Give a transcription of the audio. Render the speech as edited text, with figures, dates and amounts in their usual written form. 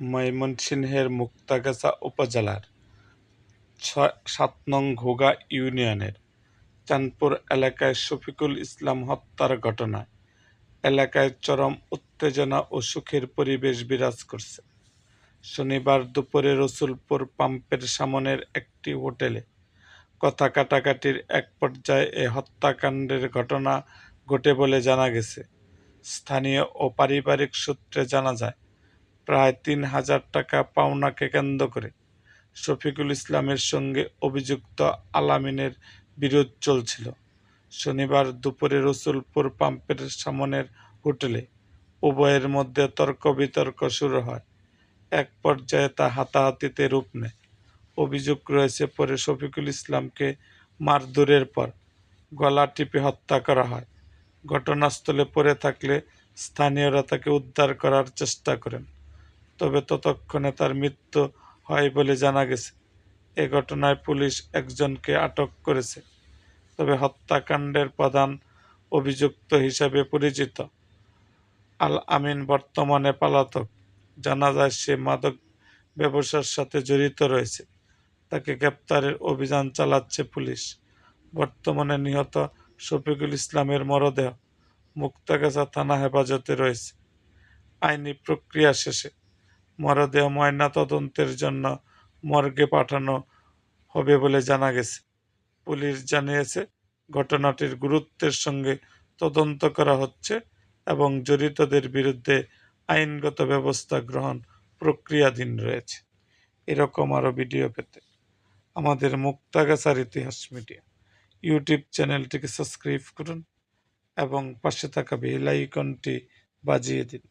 ময়মনসিংহের মুক্তাগাছা উপজেলার ৭ নং ঘোগা ইউনিয়নের চাঁদপুর এলাকায় শফিকুল ইসলাম হত্যার ঘটনায় এলাকায় চরম উত্তেজনা ও শোকের পরিবেশ বিরাজ করছে। শনিবার দুপুরে রসুলপুর পাম্পের সামনের একটি হোটেলে কথা কাটাকাটির এক পর্যায়ে এ হত্যাকাণ্ডের ঘটনা ঘটে বলে জানা গেছে। স্থানীয় ও পারিবারিক সূত্রে জানা যায়, প্রায় ৩,০০০ টাকা পাওনাকে কেন্দ্র করে শফিকুল ইসলামের সঙ্গে অভিযুক্ত আলামিনের বিরোধ চলছিল। শনিবার দুপুরে রসুলপুর পাম্পের সামনের হোটেলে উভয়ের মধ্যে তর্ক-বিতর্ক শুরু হয়। এক পর্যায়ে তা হাতাহাতিতে রূপ নেয়। অভিযোগ রয়েছে, পরে শফিকুল ইসলামকে মারধরের পর গলা টিপে হত্যা করা হয়। ঘটনাস্থলে পড়ে থাকলে স্থানীয়রা তাকে উদ্ধার করার চেষ্টা করেন, তবে ততক্ষণে তার মৃত্যু হয় বলে জানা গেছে। এ ঘটনায় পুলিশ একজনকে আটক করেছে, তবে হত্যাকাণ্ডের প্রধান অভিযুক্ত হিসেবে পরিচিত আল আমিন বর্তমানে পলাতক। জানা যায়, সে মাদক ব্যবসার সাথে জড়িত রয়েছে। তাকে গ্রেপ্তারের অভিযান চালাচ্ছে পুলিশ। বর্তমানে নিহত শফিকুল ইসলামের মরদেহ মুক্তাগাছা থানা হেফাজতে রয়েছে। আইনি প্রক্রিয়া শেষে মরদেহ ময়নাতদন্তের জন্য মর্গে পাঠানো হবে বলে জানা গেছে। পুলিশ জানিয়েছে, ঘটনাটির গুরুত্বের সঙ্গে তদন্ত করা হচ্ছে এবং জড়িতদের বিরুদ্ধে আইনগত ব্যবস্থা গ্রহণ প্রক্রিয়াধীন রয়েছে। এরকম আরও ভিডিও পেতে আমাদের মুক্তাগাছার ইতিহাস মিডিয়া ইউটিউব চ্যানেলটিকে সাবস্ক্রাইব করুন এবং পাশে থাকা বেল আইকনটি বাজিয়ে দিন।